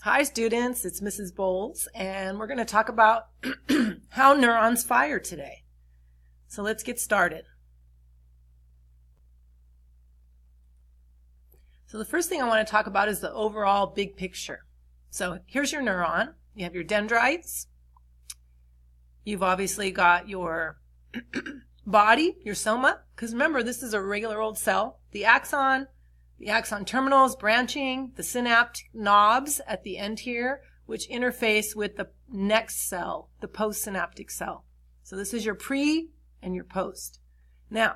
Hi students, it's Mrs. Bowles, and we're going to talk about how neurons fire today. So let's get started. So the first thing I want to talk about is the overall big picture. So here's your neuron. You have your dendrites. You've obviously got your body, your soma, because remember this is a regular old cell. The axon terminals branching, the synaptic knobs at the end here, which interface with the next cell, the postsynaptic cell. So this is your pre and your post. Now,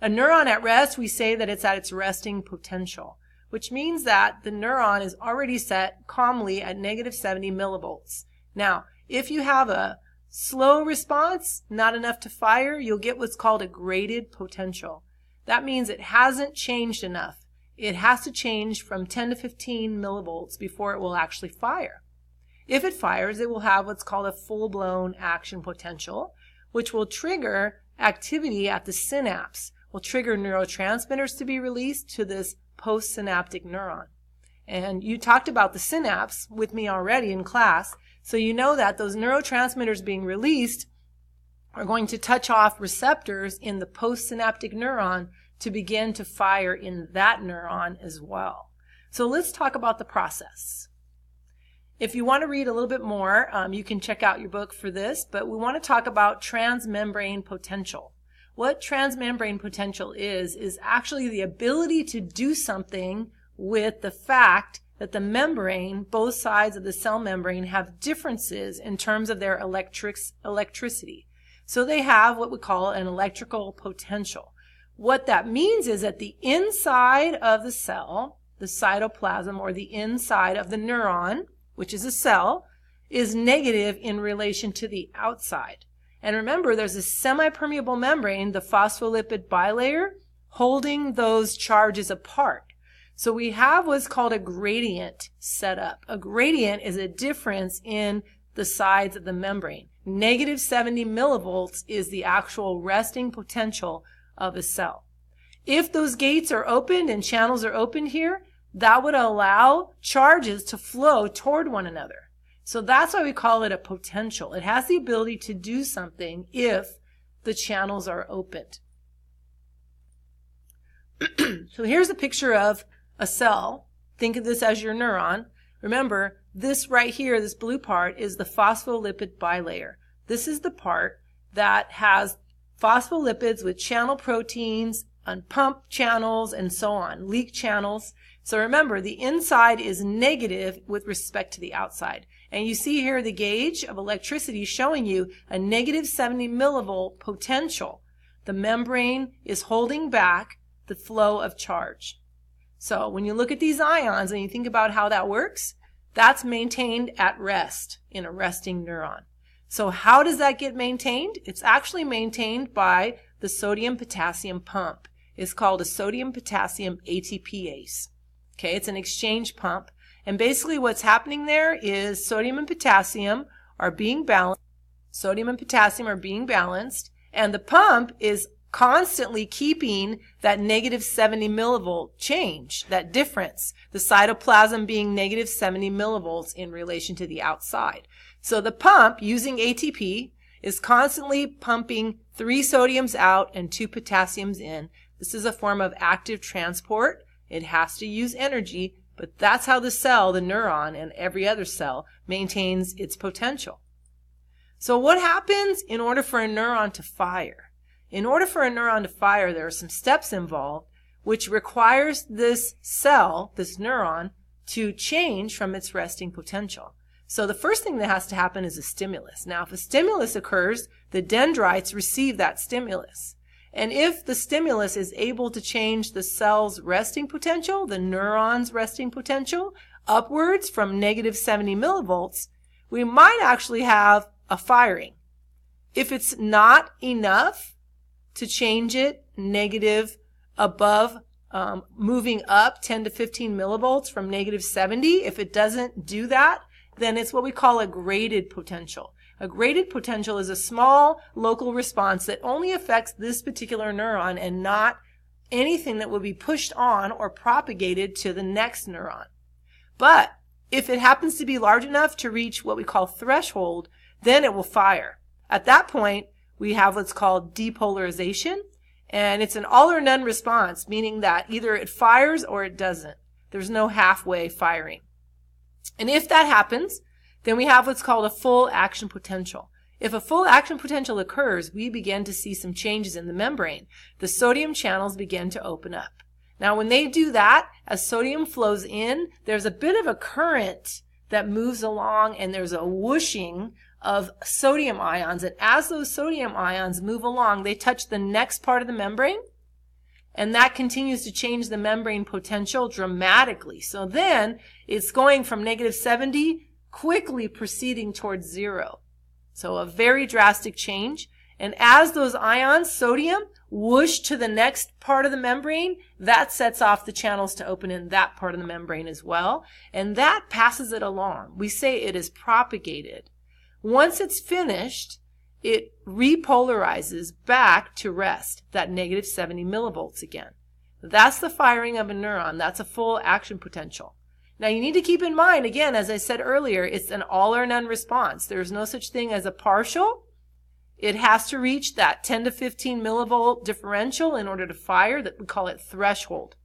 a neuron at rest, we say that it's at its resting potential, which means that the neuron is already set calmly at -70 millivolts. Now, if you have a slow response, not enough to fire, you'll get what's called a graded potential. That means it hasn't changed enough. It has to change from 10 to 15 millivolts before it will actually fire. If it fires, it will have what's called a full-blown action potential, which will trigger activity at the synapse, will trigger neurotransmitters to be released to this postsynaptic neuron. And you talked about the synapse with me already in class, so you know that those neurotransmitters being released are going to touch off receptors in the postsynaptic neuron to begin to fire in that neuron as well. So let's talk about the process. If you want to read a little bit more, you can check out your book for this, but we want to talk about transmembrane potential. What transmembrane potential is actually the ability to do something with the fact that the membrane, both sides of the cell membrane, have differences in terms of their electricity. So they have what we call an electrical potential. What that means is that the inside of the cell, the cytoplasm, or the inside of the neuron, which is a cell, is negative in relation to the outside. And remember, there's a semi-permeable membrane, the phospholipid bilayer, holding those charges apart. So we have what's called a gradient set up. A gradient is a difference in the sides of the membrane. -70 millivolts is the actual resting potential of a cell. If those gates are opened and channels are opened here, that would allow charges to flow toward one another. So that's why we call it a potential. It has the ability to do something if the channels are opened. So here's a picture of a cell. Think of this as your neuron. Remember, this right here, this blue part, is the phospholipid bilayer. This is the part that has phospholipids with channel proteins and pump channels and so on, leak channels. So remember, the inside is negative with respect to the outside. And you see here the gauge of electricity showing you a -70 millivolt potential. The membrane is holding back the flow of charge. So when you look at these ions and you think about how that works, that's maintained at rest in a resting neuron. So how does that get maintained? It's actually maintained by the sodium-potassium pump. It's called a sodium-potassium ATPase. Okay, it's an exchange pump. And basically what's happening there is sodium and potassium are being balanced. And the pump is constantly keeping that -70 millivolt change, that difference, the cytoplasm being -70 millivolts in relation to the outside. So the pump, using ATP, is constantly pumping 3 sodiums out and 2 potassiums in. This is a form of active transport. It has to use energy, but that's how the cell, the neuron, and every other cell maintains its potential. So what happens in order for a neuron to fire? In order for a neuron to fire, there are some steps involved, which requires this cell, this neuron, to change from its resting potential. So the first thing that has to happen is a stimulus. Now, if a stimulus occurs, the dendrites receive that stimulus. And if the stimulus is able to change the cell's resting potential, the neuron's resting potential, upwards from -70 millivolts, we might actually have a firing. If it's not enough to change it negative above, moving up 10 to 15 millivolts from -70, if it doesn't do that, then it's what we call a graded potential. A graded potential is a small local response that only affects this particular neuron and not anything that will be pushed on or propagated to the next neuron. But If it happens to be large enough to reach what we call threshold, then it will fire. At that point, we have what's called depolarization, and it's an all or none response, meaning that either it fires or it doesn't. There's no halfway firing. And if that happens, then we have what's called a full action potential. If a full action potential occurs, we begin to see some changes in the membrane. The sodium channels begin to open up. Now, when they do that, as sodium flows in, there's a bit of a current that moves along, and there's a whooshing of sodium ions. And as those sodium ions move along, they touch the next part of the membrane, and that continues to change the membrane potential dramatically. So then it's going from -70, quickly proceeding towards 0. So a very drastic change. And as those ions, sodium, whoosh to the next part of the membrane, that sets off the channels to open in that part of the membrane as well. And that passes it along. We say it is propagated. Once it's finished, it repolarizes back to rest, that -70 millivolts again. That's the firing of a neuron. That's a full action potential. Now, you need to keep in mind, again, as I said earlier, it's an all or none response. There's no such thing as a partial. It has to reach that 10 to 15 millivolt differential in order to fire. That we call it threshold.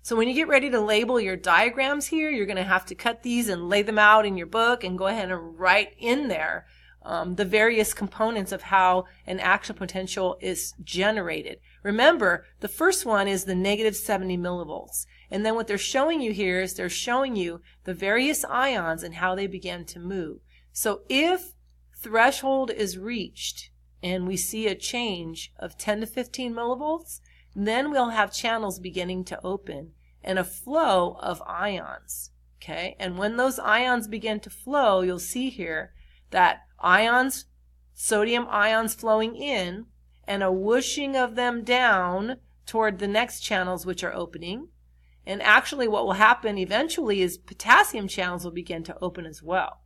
So when you get ready to label your diagrams here, you're going to have to cut these and lay them out in your book and go ahead and write in there the various components of how an action potential is generated. Remember, the first one is the -70 millivolts. And then what they're showing you here is they're showing you the various ions and how they begin to move. So if threshold is reached and we see a change of 10 to 15 millivolts, then we'll have channels beginning to open and a flow of ions. Okay? And when those ions begin to flow, you'll see here that ions, sodium ions flowing in, and a whooshing of them down toward the next channels which are opening. And actually what will happen eventually is potassium channels will begin to open as well.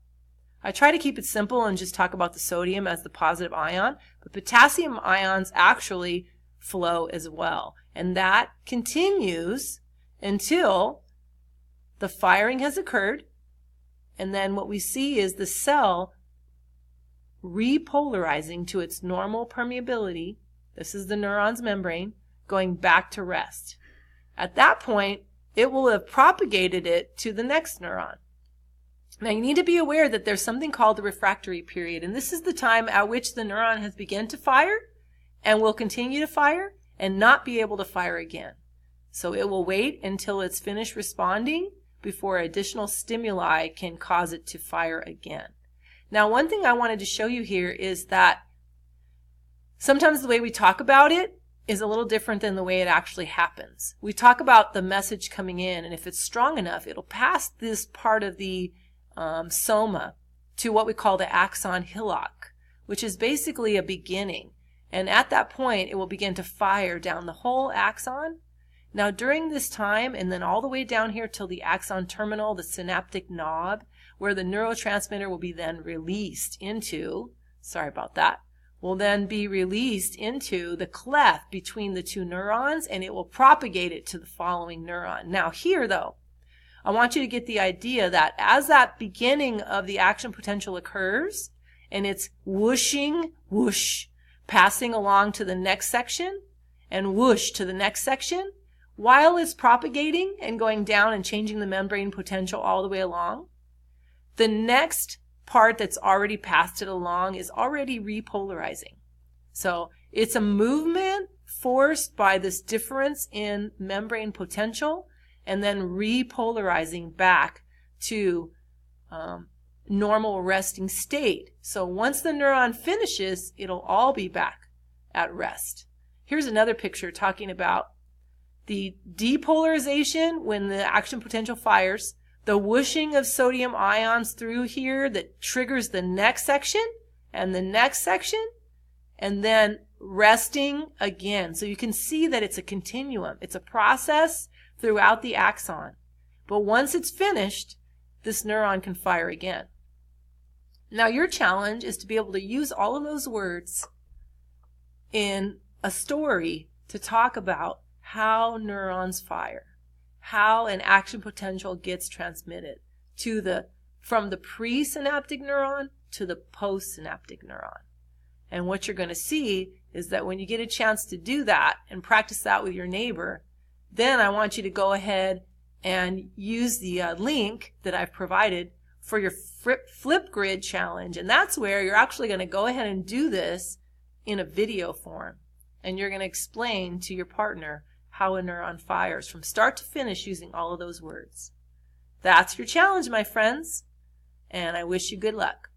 I try to keep it simple and just talk about the sodium as the positive ion, but potassium ions actually flow as well. And that continues until the firing has occurred, and then what we see is the cell repolarizing to its normal permeability. This is the neuron's membrane, going back to rest. At that point, it will have propagated it to the next neuron. Now, you need to be aware that there's something called the refractory period, and this is the time at which the neuron has begun to fire and will continue to fire and not be able to fire again. So it will wait until it's finished responding before additional stimuli can cause it to fire again. Now, one thing I wanted to show you here is that sometimes the way we talk about it is a little different than the way it actually happens. We talk about the message coming in, and if it's strong enough, it'll pass this part of the soma to what we call the axon hillock, which is basically a beginning. And at that point, it will begin to fire down the whole axon. Now, during this time, and then all the way down here till the axon terminal, the synaptic knob, where the neurotransmitter will be then released into, sorry about that, will then be released into the cleft between the two neurons, and it will propagate it to the following neuron. Now here, though, I want you to get the idea that as that beginning of the action potential occurs, and it's whooshing, whoosh, passing along to the next section, and whoosh to the next section, while it's propagating and going down and changing the membrane potential all the way along, the next part that's already passed it along is already repolarizing. So it's a movement forced by this difference in membrane potential and then repolarizing back to normal resting state. So once the neuron finishes, it'll all be back at rest. Here's another picture talking about the depolarization when the action potential fires, the whooshing of sodium ions through here that triggers the next section and the next section, and then resting again. So you can see that it's a continuum. It's a process throughout the axon. But once it's finished, this neuron can fire again. Now your challenge is to be able to use all of those words in a story to talk about how neurons fire, how an action potential gets transmitted from the presynaptic neuron to the postsynaptic neuron. And what you're going to see is that when you get a chance to do that and practice that with your neighbor, then I want you to go ahead and use the link that I've provided for your Flipgrid challenge. And that's where you're actually going to go ahead and do this in a video form. And you're going to explain to your partner how a neuron fires from start to finish using all of those words. That's your challenge, my friends. And I wish you good luck.